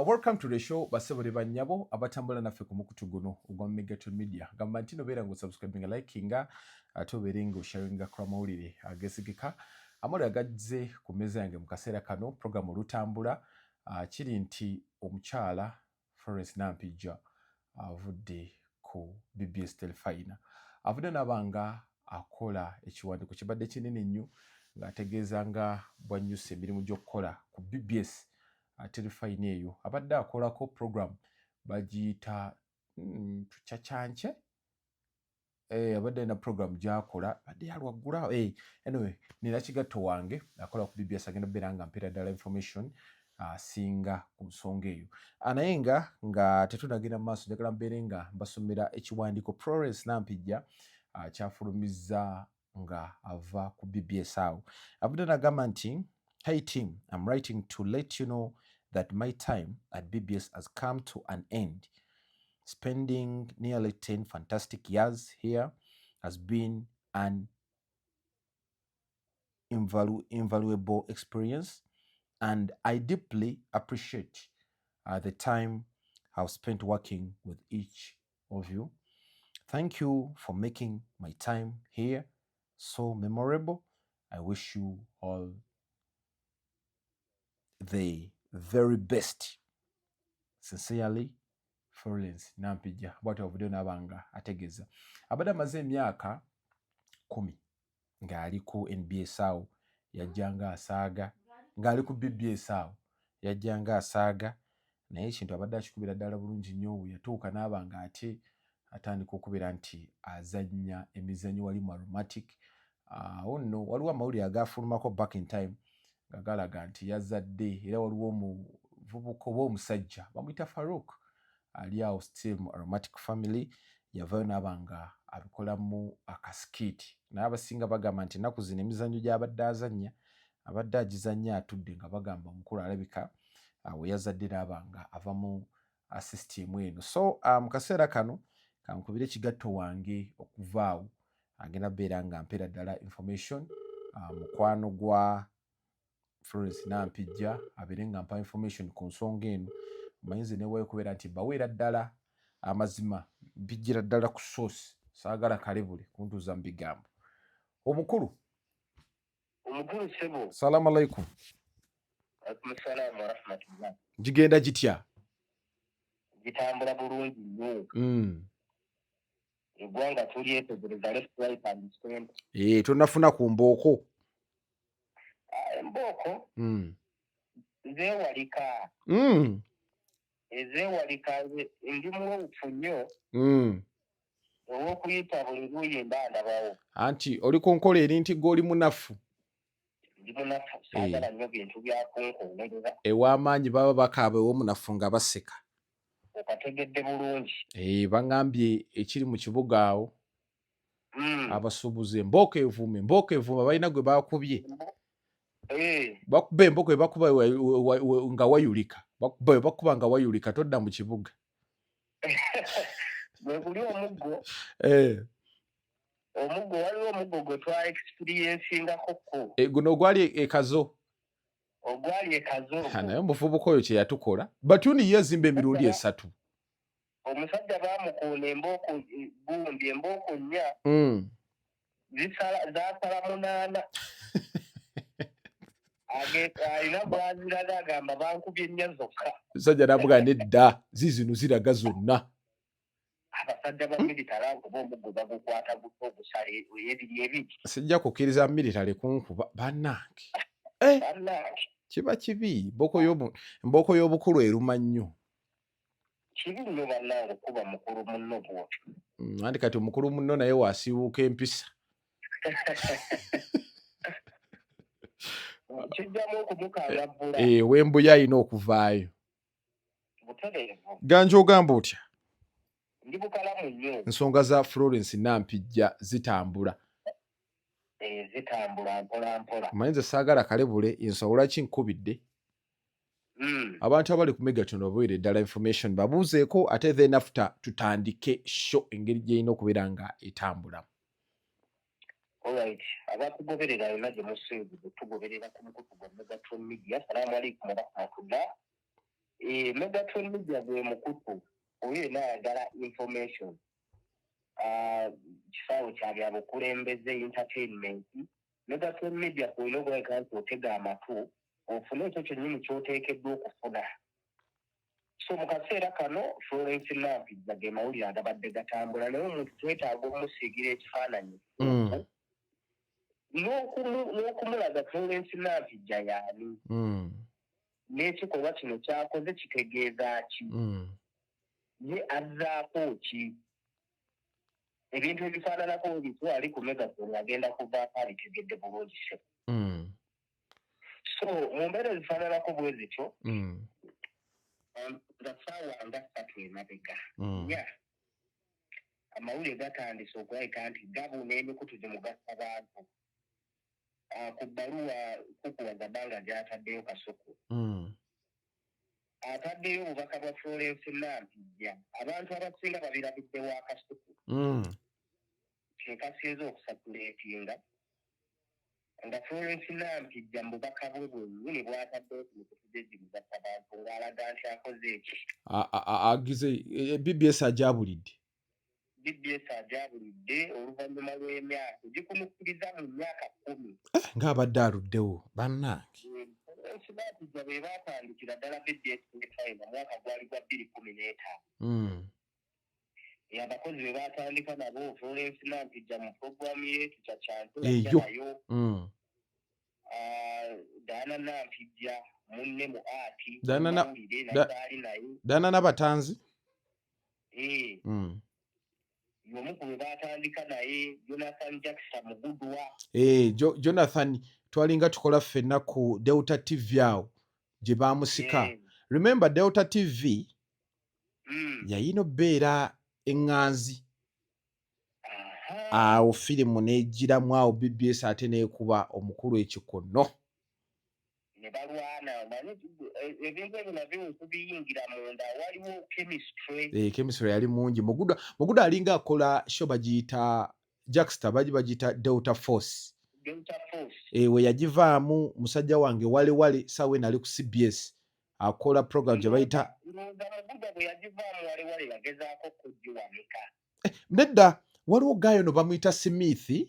Welcome to the show basebole banyabo abatambula naffe ku mukutu guno ogwa Megaton Media. Gamba nti nobeera ngo subscribing likinga ate obeere ngo sharinga ku mawulire agesigika amala agazze ku meza yange mu kaseera kano program olutambula kiri nti omukyala Florence Nampijja avudde ku BBS Telefina avudde nabanga akola ekiwandiiko kibadde kinene nnyo ng'ategeeza nga bw'annyusa emirimu gy'okukola ku BBS Telefina eyo abadde akolako program bagiyita tukyakyanke abadde na program gyakola badde yalwaggula anyway nina kigatto wange akola ku BBS agenda beera nga mpeera ddala information singa ku nsonga eyo naye nga tetunagenda mu maaso njagala mbeere nga mbasomera ekiwandiiko Florence Nampijja kyafulumizza nga ava ku BBS awo avudde n'agamba nti "Hey team, I'm writing to let you know that my time at BBS has come to an end. Spending nearly 10 fantastic years here has been an invaluable experience, and I deeply appreciate the time I've spent working with each of you. Thank you for making my time here so memorable. I wish you all the very best. Sincerely, Florence Nampijja." Bw'atyo obudde n'abanga ategeeza abadde amaze emyaka 10 ng'ali ku NBS awo yajjanga asaaga ng'ali ku BBS awo yajjanga asaaga naye ekintu abadde akikubira ddala bulungi nnyo we yatuuka n'abanga ate atandika okubeera nti azannya emizannyo wali mu aromatic awo nno waliwo amawulire agafulumako back in time nga galaga nti yazadde era waliwo omuvubuka oba omusajja bamuyita Farouk ali awo still mu aromatic family yavayo n'abanga abikolamu akasikiti naye abasinga bagamba nti ennaku zino emizannyo gy'abadde azannya abadde agizannya atudde nga bagamba omukulu alabika we yazadde n'abanga ava mu system eno so mu kaseera kano kankubire ekigatto wange okuva awo agenda beera nga mpeera ddala information mukwano gwa Florence Nampijja abeere nga mpa information ku nsonga eno mayinza newayo kubeera nti baweera ddala amazima bijjira ddala ku source saagala kalebule kuntuuza mu bigambo omukulu sebo. Salamu alaikum. Assalamu wa rahmatullah. Gigenda gitya? Gitambula bulungi nnyo. Eggwanga tulyetegereza left right and center. Tonafuna ku mbooko? Embooko zeewalika. Ezeewalika ndimu obufu nnyo. Olw'okuyita buli luuyi ndandabawo. Anti oli ku nkola eri nti gw'oli munafu? Ndi munafu saagala nnyo bintu byakunkolerera. Ew'amaanyi baba bakaaba ew'omunafu nga baseka. Okategedde bulungi. Baŋŋambye ekiri mu kibuga awo abasuubuzi embooko evuuma balina gwe baakubye. Bakuba embooko ebakuba nga wayulika bakuba nga wayulika todda mu kibuga. Bwe guli omuggo waliwo omuggo gwe twa experiencingako ko. Guno gwali ekazo. Ogwali ekazo. Naye omuvubuka oyo kye yatukola Batuni yazimba emirundi 3. Omusajja baamukuuna embooko gundi embooko 4 zaasala 8. Alina bwaziraga agamba bankubye 4 zokka. Omusajja n'avuga nedda zizino ziraga zonna. Abasajja ba military akuba omuggo bagukwata ogusale ebiri. Sijja kukkiriza military kunkuba bannange. Kiba kibi embooko y'obukulu eruma nnyo. Kibi nnyo bannange okuba mukulu munno bw'otyo. Anti kati omukulu munno naye waasiiwuuka empisa. Kijjamu okumukangavvula. Wembuya alina okuvaayo. Butereevu. Ganja ogamba otya? Ndi bukalamu nnyo. Ensonga za Florence Nampijja zitambula. Zitambula mpola. Amayinza saagala kalebule ensonga ki nkubidde. Abantu abali ku Megaton babuulire ddala information babuuzeeko ate then after tutandike show engeri gy'erina okubeera nga etambula. Alright, abatugoberera yonna gye musinzidde tugoberera ku mukutu gwa Megaton Media. Salaamu alaikum wa rahmatullah. Megatron Media gwe mukutu oyo n'ayagala information kisaawe kya bya bukulembeze entertainment. Megatron Media kuina okulabika nti otega amatu ofune ekyo kyennyini ky'oteekeddwa okufuna. So mu kaseera kano Florence Nampijja ge mawulire agabadde gatambula naye omuntu twetaaga okumusiigira ekifaananyi n'okumulaga Florence Nampijja y'ani n'ekikolwa kino kyakoze kitegeeza ki ye azzaako ki ebintu ebifaananako bitu ali ku Megatron agenda kuvaako abitegedde bulungi se. So mu mbeera ezifaananako bwe zityo nga ssaawa nga ssatu emabega amawulire gatandise okulabika nti gabuna emikutu gimugasa bantu ku bbaluwa kukuwaza bbanga gy'ataddeyo Kasuku ataddeyo obubaka bwa Florence Nampijja abantu abasinga babirabidde wa Kasuku kyekasinze okusakuleetinga nga Florence Nampijja mu bubaka bwe bwennyini bw'ataddeyo ku mikutu gye gimugasa bantu ng'alaga nti akoze eki agize BBS ajabulidde oluvannyuma lw'emyaka gikunukkiriza mu myaka 10 ng'abadde aluddewo bannange. Florence Nampijja be baatandikira ddala BBS mu mwaka gwali gwa 2015 abakozi be baatandika nabo Florence Nampijja mu puroguramu ye tukyacantulayo Diana Nampijja munne mu ati Diana Nabatanzi y'omu ku be baatandika naye Jonathan Jackson Mugudwa Jonathan twalinga tukola ffenna ku Delta TV awo gye baamusika. Remember Delta TV yayina obbeera eŋŋanzi awo firimu n'egiramu awo BBS ate n'ekuba omukulu ekikono ne balwana ebintu ebyo nabyo okubiyingira munda waliwo chemistry yali mungi. Muguda alinga akola show bagiyita Jackstar bagiyita Delta Force we yagivaamu musajja wange wale sawe nali ku CBS akola program gye bayita nedda waliwo gayo no bamuyita Smith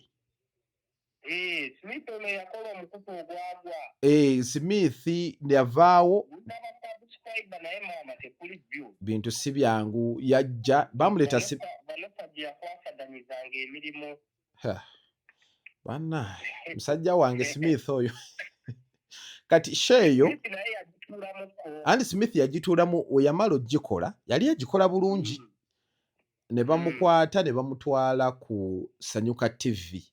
Smith yavaawo bintu si byangu yajja bamuleta bana musajja wange Smith oyo kati sheeyo Andy Smith yagituulamu oyamala ogikola yali yagikola bulungi ne bamukwata ne bamutwala ku Sanyuka TV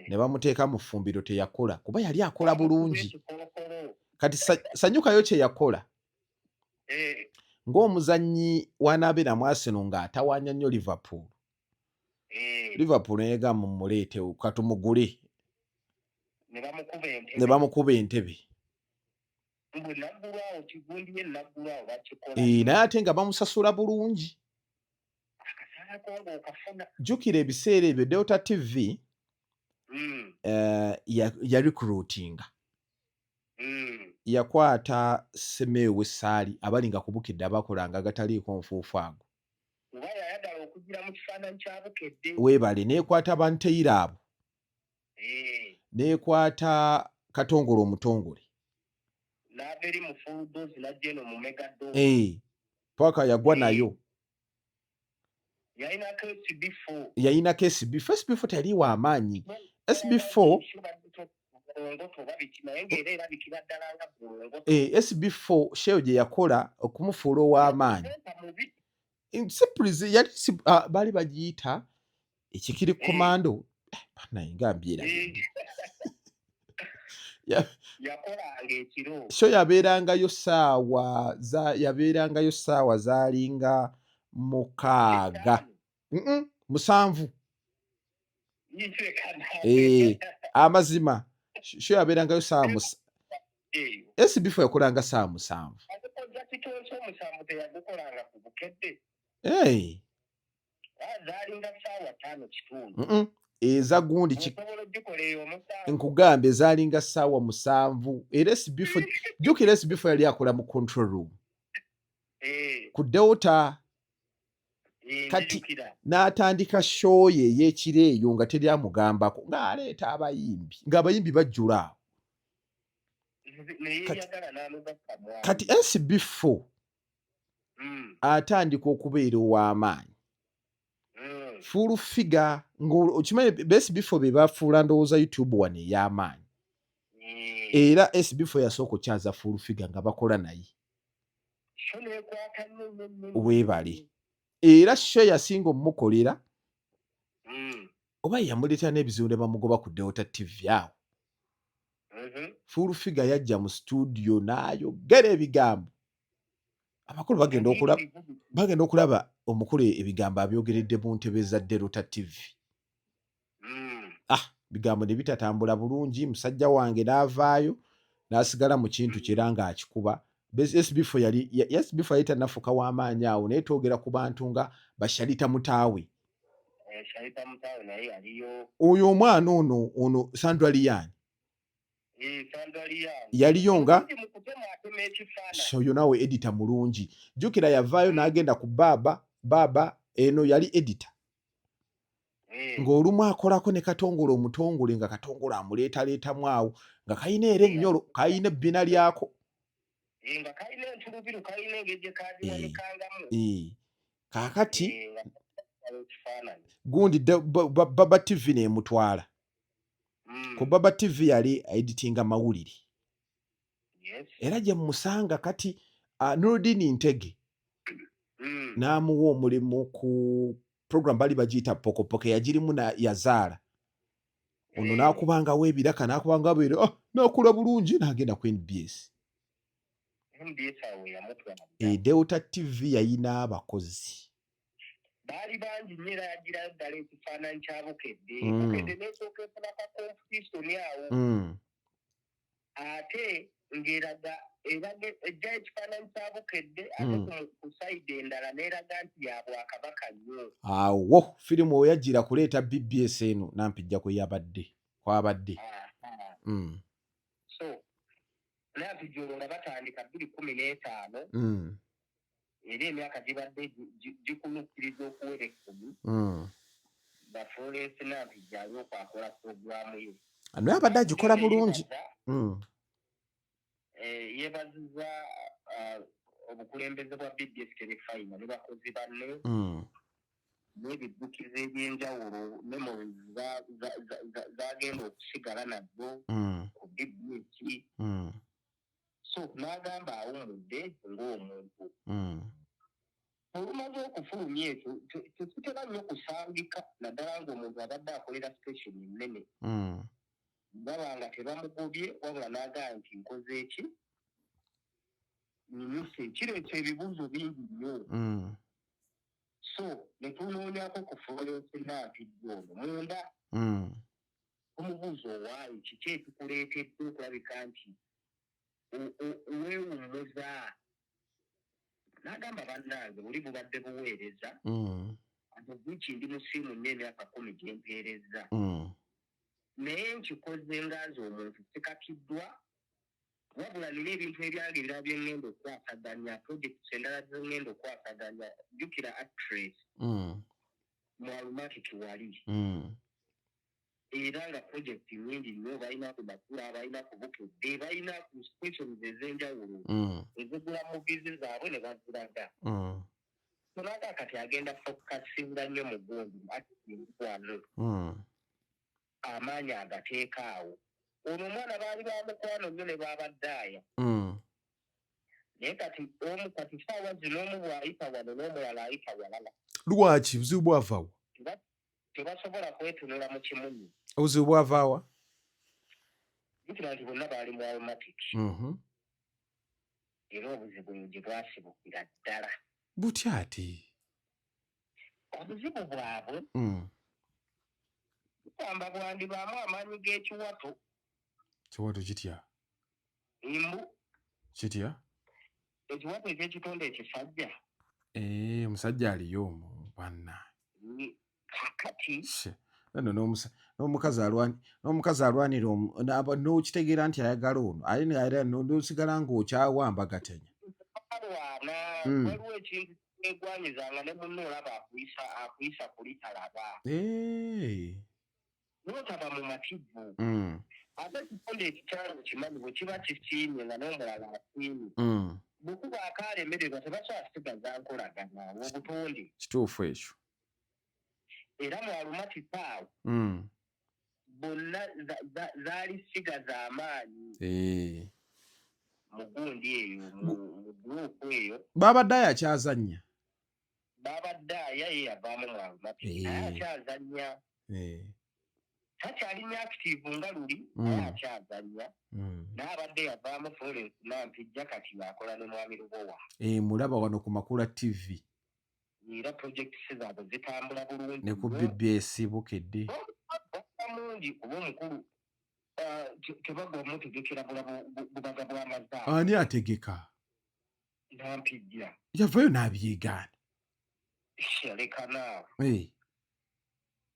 ne bamuteeka mu ffumbiro teyakola kuba yali akola bulungi. Kati Sanyukayo kye yakola ng'omuzannyi w'anaabeera mu Arsenal ng'atawaanya nnyo Liverpool nega mumuleetewo katumugule ne bamukuba entebe naye ate nga bamusasula bulungi. Jjukira ebiseera ebyo Delta TV ya recruitinga yakwata Semewe Ssaali abalinga kubukidde abakolanga agataliiko nfuufu ago weebale neekwata Banteira abo neekwata Katongole omutongole paka yagwa nayo yayinako SB4 teyali w'amaanyi SB4 sheyo gye yakola okumufuula ow'amaanyi surprise yali baali bagiyita ekikiri komando naye nga mbyera so yabeerangayo ssaawa zaalinga 6 7 amazima sho yabeerangayo ssaawa SB4 yakolanga ssaawa 7 zaalinga ssaawa 5 kitundu eza gundi osobola ogikola eyo omusanvu nkugamba ezaalinga ssaawa 7 era SB4 jjukira SB4 yali akola mu control room ku Delta kati njijukira n'atandika show ye ey'ekiro eyo nga teri amugambako ng'aleeta abayimbi ng'abayimbi bajjula awo neyeyagala n'amubakkamwa kati SB4 atandika okubeera ow'amaanyi full figure ng'okimanyi SB4 be bafuula ndowooza YouTube wano ey'amaanyi era SB4 yasooka okyaza full figure nga bakola naye so nekwata nnyo weebale era show yasinga omukolera oba yamuleetera n'ebizibu ne bamugoba ku Delta TV awo full figure yajja mu studio n'ayogera ebigambo abakulu bagenda okulaba omukulu ebigambo abyogeredde mu ntebe za Delta TV bigambo ne bitatambula bulungi musajja wange n'avaayo n'asigala mu kintu kyera ng'akikuba SB4 yali tannafuka w'amaanyi awo naye twogera ku bantu nga bashalita mutaawe oyo omwana ono Sandra Lian yaliyo nga oyo naawe edita mulungi jjukira yavaayo n'agenda ku baaba eno yali edita ng'olumu akolako ne katongole omutongole nga katongole amuleetaleetamu awo nga kayina era ennyolo kayina ebbina lyako nga kalina entulubiru kalina engeri kaziwanikangamu kaakati gundi Baba TV n'emutwala ku Baba TV yali editinga mawulire era gye musanga kati Nuruddin Ntege n'amuwa omulimu ku program bali bagiyita pokopoke yagirimu yazaala ono n'akubangawo ebiraka n'akubanga beere n'akola bulungi n'agenda ku NBS Delta TV yayina abakozi baali bangi nnyo era yagirayo ddala ekifaananyi kya Bukedde Bukedde n'esooka efuna ka kompetition awo ate ng'eraga ejja ekifaananyi kya Bukedde ate ku sayidi endala n'eraga nti ya Bwakabaka nnyo awo firimu oyo yajjira kuleeta BBS eno nampijja kwabadde so nampijja nga batandika 2015 era emyaka gibadde gikunukkiriza okuwera 10 bafuulensi nampijja ali okwakola puroguramu ye naye abadde agikola bulungi yeebaziza obukulembeze bwa BBS Terefayina ne bakozi banne n'ebiddukizo eby'enjawulo memories zagenda okusigala nazo ku BBS so n'agamba awumudde ng'omuntu olumaze okufulumya ekyo tekitera nnyo kusangika naddala ng'omuntu abadde akolera station ennene baba nga tebamugobye wabula n'agamba nti nkoze eki nyumise kireeta ebibuuzo bingi nnyo so ne tunoonyako ku Florence Nampijja ono munda omubuuzo owaayo kiki ekikuleetedde okulabika nti weewummuza n'agamba bannange buli bubadde buweereza ate bwiki ndi musiimu nnyo emyaka 10 gye mpeereza naye nkikoze nga nze omuntu sikakiddwa wabula nina ebintu ebyange ebirala bye ŋŋenda okwasaganya projects endala ze ŋŋenda okwasaganya jjukira actress mwalumatic wali era nga project nnyingi nnyo balina ku Bakula balina ku Bukedde balina ku stations ez'enjawulo ezigula movies zaabwe ne baziraga sonaga kati agenda focusinga nnyo mu gundi atiwano amaanyi agateeka awo ono omwana baali bamukwano nnyo ne babaddaaya naye kati omu kati saawa zino omu bw'ayita wano n'omulala ayita walala lwaki buzibu bwavaawa tebasobola kwetunula mu kimunyi obuzibu bwavaawa jukira nti bonna baali mu aromatic era obuzibu gye bwasibukira ddala butya ati obuzibu bwabwe bugamba bwandibaamu amaanyi g'ekiwato kiwato kitya imbu kitya ekiwato ekyekitonde ekisajja omusajja aliyo omwo bwanna kakati nno n'omukazi alwanira n'okitegeera nti ayagala ono ate era n'osigala ng'okyawambagatanya. alwana waliwo ekintu kyegwanyizanga ne munno olaba akuyisa kulitalaba n'otaba mu mativu ate ekikonde ekikyalo kimanyi bwe kiba kisiimye nga n'omulala asiimye bwekuba akalemererwa tebakyasigaza nkolagana obutonde kituufu ekyo era mwalumatisa awo bonna zaali sigaza amaanyi mu gundi eyo mu gurupu eyo babadde akyazannya babadde ye yavaamu mwalumatisa naye akyazannya takyalinya active nga luli naye akyazannya naye abadde yavaamu Florence Nampijja kati akola ne mwami Lubowa mulaba wano ku Makula TV era projekiti zaabwe zitambula bulungi ne ku BBS bukedde mungi kuba omukulu tebagwa mutegekera bubaga bw'amazaali ani ategeka Nampijja yavayo n'abyegaana leka naawe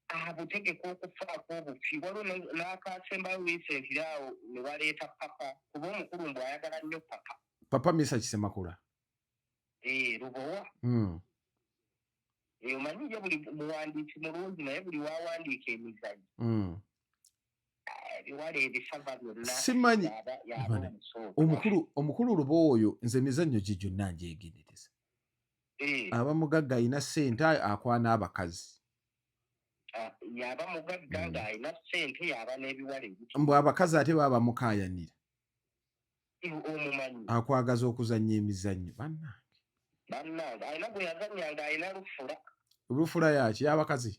abutegeka okufaako obufi waliwo n'akasembayo recently awo ne baleeta papa kuba omukulu mbw ayagala nnyo papa Misa Kisemakula Lubowa omanyi ye buli muwandiiki mulungi naye buli wawandiika emizanyo ebiwala ebisava byonna simanyi omukulu Lubowa oyo nze emizannyo gye gyonna njegendereza aba mugagga alina ssente akwana abakazi yaba mugagga ng'alina ssente yaba n'ebiwala mbw abakazi ate baba bamukaayanira omumanyi akwagaza okuzannya emizannyo bannange alina gwe yazannyanga alina lufula yaki y'abakazi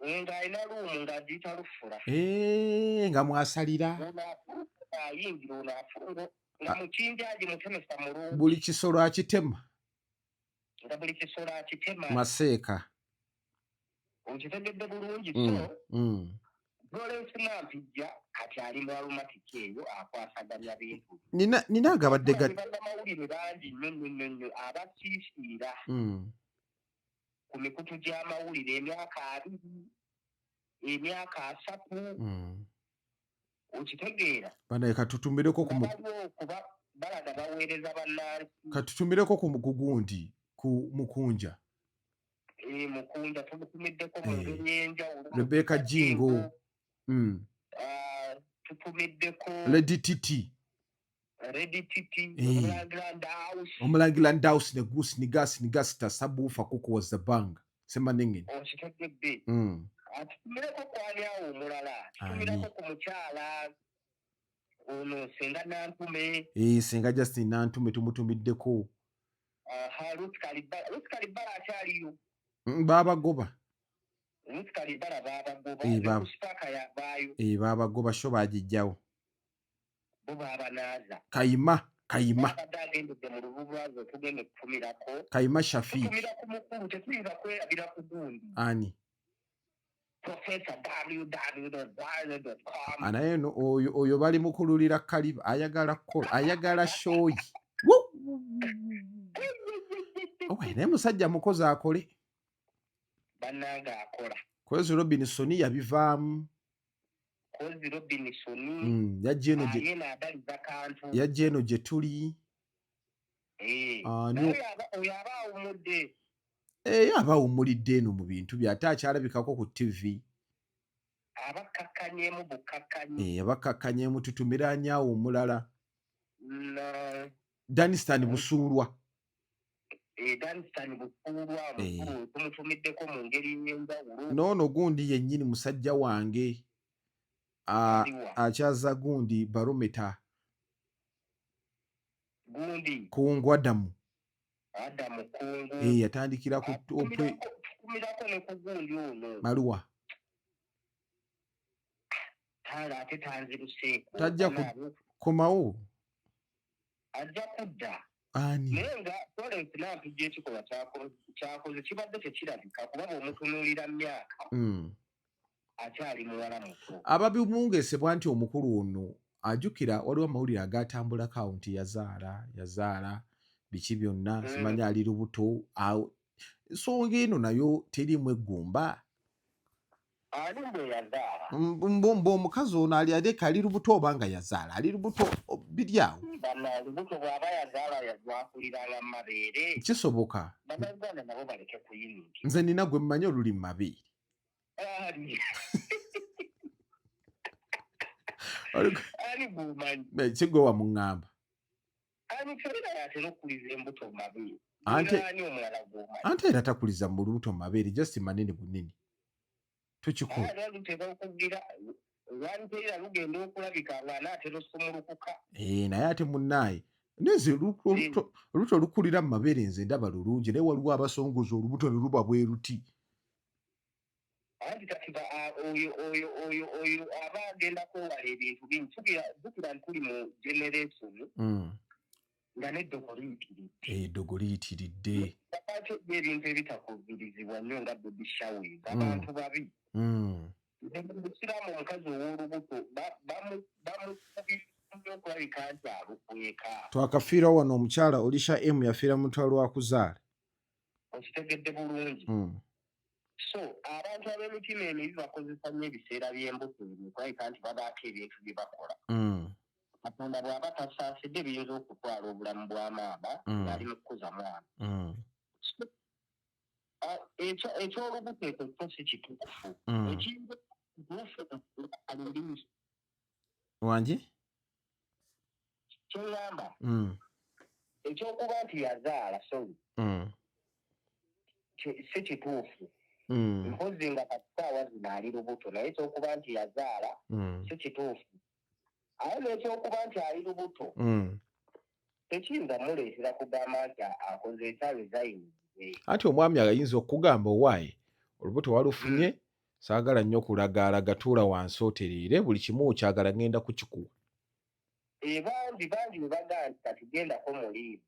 ng'alina luumu ng'agiyita lufula nga mwasalira ayingira ono afungo nga mukinjaagi mutemesa mulungi buli kisolo akitema nga buli kisolo akitema maseeka okitegedde bulungi so Florence Nampijja kati ali mwalumatiki eyo akwasaganya bintu nina agabadde amawulire bangi nnyo abasiisiira ku mikutu gy'amawulire emyaka 2 emyaka 3 okitegeera banaye katutumireko kuba balaga baweereza bannansi katutumireko ku gugundi ku Mukunja Mukunja tumutumiddeko mu ngeri y'enjawulo Rebecca Jingo tutumiddeko Lady Titi Omulangira Ndaus ne Goose ni Gasita Sabufa kukuwaza banga semanengene okitegedde atutumireko kwani awo omulala tutumireko ku mukyala ono Senga Nantume Senga Justin Nantume tumutumiddeko Ruth Kalibala akyaliyo babagoba Ruth Kalibala babagoba Kusipaka yavaayo babagoba sho bagijjawo bo babanaaza Kayima abadde agendedde mu lububazo tugende kutumirako Kayima Shafi tutumira ku mukulu tetuyinza kwerabira ku gundi ani Professor www.com anaye oyo bali mukululira Kaliba ayagala shoyi naye musajja mukozi akole bannange akola Kwezi Robinson yabivaamu Kozi Robinson yajja eno gye tuli oyo aba awumudde aba awummulidde eno mu bintu bye ate akyalabikako ku TV abakkakkanyemu bukkakkanyi abakkakkanyemu tutumira anyaawo omulala Danistan Busuulwa Danistan Busuulwa tumutumiddeko mu ngeri y'enjawulo noono gundi yennyini musajja wange akyaza gundi Barometa gundi Kungu Adamu Kungu yatandikira ku tukumirako ne ku gundi ono Maluwa ate tanziruseeko tajja komawo ajja kudda ani naye nga Florence Nampijja ekikolwa kyakoze kibadde tekirabika kuba bw'omutunuulira myaka akyali muwala muto ababimwungesebwa nti omukulu ono ajjukira waliwo amawulire agatambulako awo nti yazaala biki byonna simanyi ali lubuto ensonga eno nayo terimu eggumba ani mwe yazaala omukazi ono aleka ali lubuto oba nga yazaala ali lubuto biri awo bana lubuto bw'aba yazaala lwakuliranga mu mabeere kisoboka bannayuganda nabo baleke kuyininga nze nina gwe mmanyi oluli mu mabeere ani gumanyi kigwe wamuŋŋamba ani tolina yatera okukuliza embuto mu mabeere Ante- ani omulala gumanyi ante era takuliza mu lubuto mu mabeere just manene bunene tukikola era lutera okugira lwalutera lugenda okulabika ng'anaatera osumulukuka naye ate munnaaye neze olubuto lukulira mu mabeere nze ndaba lulungi naye waliwo abasongoza olubuto ne luba bwe ruti anti kati oyo aba agenda kwewala ebintu bingi jukira ntuli mu generation nga n'eddogo liyitiridde eddogo liyitiridde kakati ebintu ebitakubirizibwa nnyo nga baby showers abantu babi busiramu omukazi ow'olubuto bamukubira okulabika nti alukweka twakafiira wano omukyala olisha m yafiira mutwalo wa kuzaala okitegedde bulungi so abantu ab'emitima emibi bakozesa nnyo ebiseera by'embuto ebyo okulabika nti babaako ebintu bye bakola katonda bw'aba tasaasidde biyinza okutwala obulamu bwa maama ng'ali mu kukuza mwana ekyolubuto ekyo kyo si kituufu ekiyinza kituufu alulimi wangi kyeyamba ekyokuba nti yazaala sori si kituufu mpozi nga kasitaawa zino ali lubuto naye ekyokuba nti yazaala si kituufu aye n'ekyokuba nti ali lubuto tekiyinza muleetera kugamba nti akoze ekyalo zayinzire anti omwami ayinza okugamba owaaye olubuto walufunye saagala nnyo kulagaalaga tuula wansi otereere buli kimu okyagala ngenda kukikuwa bangi bwe bagaa nti kati gendako muliimu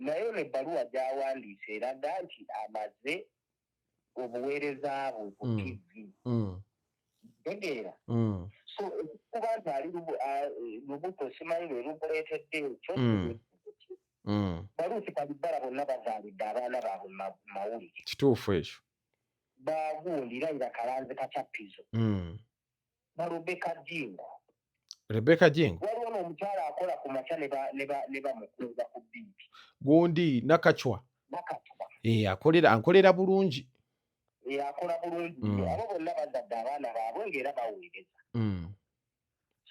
naye n'ebbaluwa gy'awandiise eraga nti amaze obuweereza bwe ku TV tegeera so okuba nti ali lubuto simanyi lwe lubuleetedde ekyo baluusi kalibbala bonna bazaalidde abaana baabwe mu mawulire kituufu ekyo baagundira ira kalanze kacappizo balubeka jingo waliwo n'omukyala akola ku makya ne bamukunza ku bbiibi gundi nakacwa ankolera bulungi akola bulungi abo bonna bazadde abaana baabwe ng'era baweereza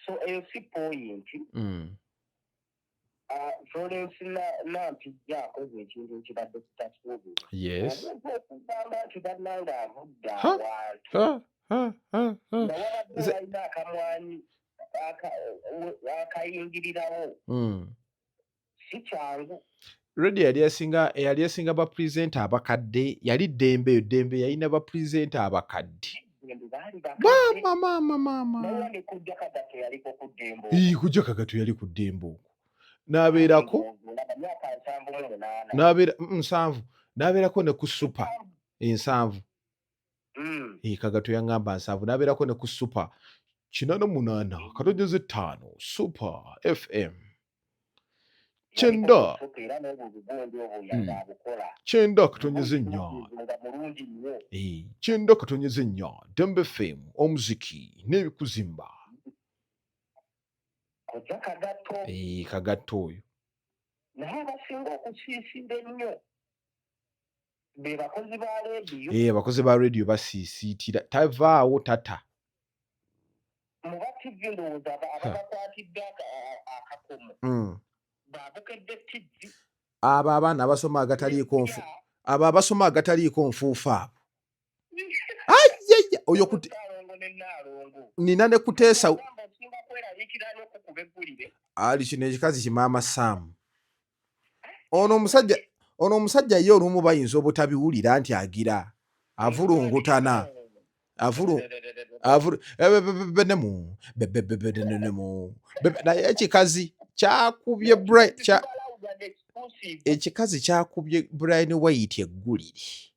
so eyo si poyinti Florence Nampijja akoze ekintu ekibadde kitasuubirwa omuntu okugamba nti bannanga avudde awantu nga wabadde balina akamwanyi akayingirirawo si kyangu radio yali esinga bapurezenta abakadde yali ddembe yalina bapurezenta abakadde kujja kagato yali ku ddembe okwo n'abeerako n'abeerako ne ku supa 7 kagato yaŋŋamba 7 n'abeerako ne ku supa 88.5 Super FM Chenda 9 Dembe FM omuziki n'ebikuzimba kagato oyo naye abasinga okusiisira ennyo be bakozi ba rediyo abakozi ba rediyo basiisiitira tavaawo tata mu ba TV ndowooza ababakwatidde akakomo babukedde TV abo abaana abasoma agataliiko nfuufu abo oyo nina ne kuteesa ali kino ekikazi kimaama Saamu ono omusajja ye olumu bayinza obutabiwulira nti agira avulungutana naye ekikazi kyakubye Brian White eggulire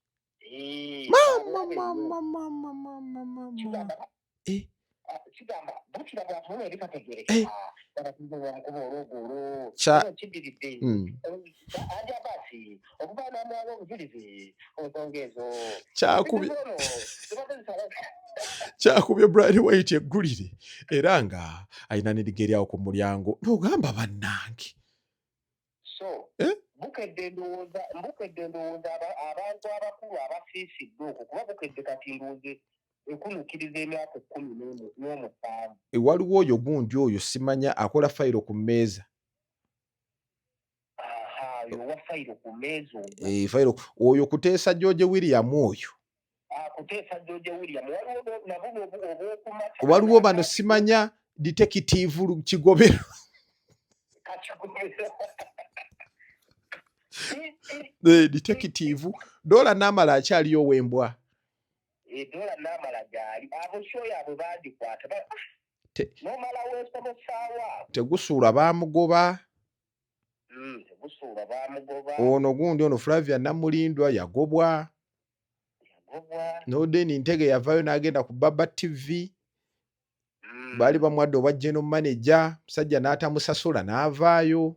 namwalo obuvirizi ensonga ezo kyakubye Brian White eggulire era nga alina n'erigeri awo ku mulyango n'ogamba bannange so bukedde ndowooza abantu abakulu abasiisidde okwo kuba bukedde kati ndowooza ekunuukiriza emyaka 15. waliwo oyo gundi oyo simanya akola fayiro ku mmeeza owa fayiro ku mmeeza fayiro oyo kuteesa George William oyo kuteesa George William waliwo bano simanya detective Kigobero detective Dola Namala akyaliyo wembwa Dola Namala gyali abo shoyo abo bagikwata nomala weesoma saawa tegusuula baamugoba tegusuula baamugoba ono gundi ono Flavia Namulindwa yagobwa Nodeni Ntege yavaayo n'agenda ku Baba TV baali bamwadde obwa general manager musajja n'atamusasula n'avaayo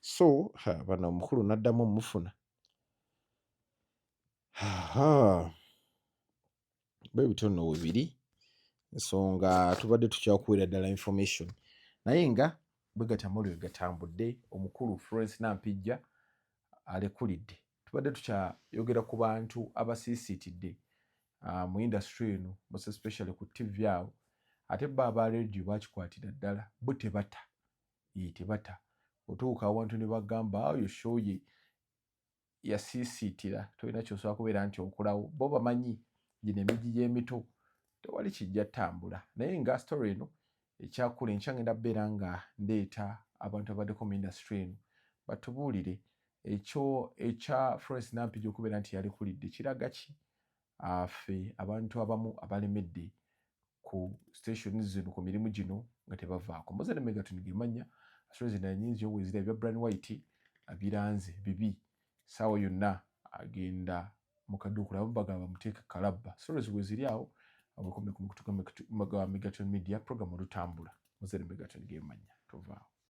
so bano omukulu n'addamu mufuna bwe bityo nno bibiri ensonga tubadde tukyakuwera ddala information naye nga bwe gatamuli we gatambudde omukulu Florence Nampijja alekulidde tubadde tukyayogera ku bantu abasiisiitidde mu industry eno most especially ku TV awo ate bo aba radio bakikwatira ddala bo tebata otuuka awantu ne bagamba oyo show ye yasiisiitira tolina kyosobola kubeera nti okolawo bo bamanyi gino emigi y'emito tewali kijja ttambula naye nga story eno ekyakula enkyangenda bbeera nga ndeeta abantu abaddeko mu industry eno batubuulire ekyo ekya Florence Nampijja okubeera nti yalekulidde kiraga ki ffe abantu abamu abalemedde ku station zino ku mirimu gino nga tebavaako Mozart Megaton gemanya story zino nnyingi owezira ebya Brian White abiranze bibi saawa yonna agenda mu kaduukulu abamu bagamba bamuteeka kalabba stories weziri awo awekomne ku mukutu gwa Megaton Media program olutambula Mozart Megaton gemanya tovaawo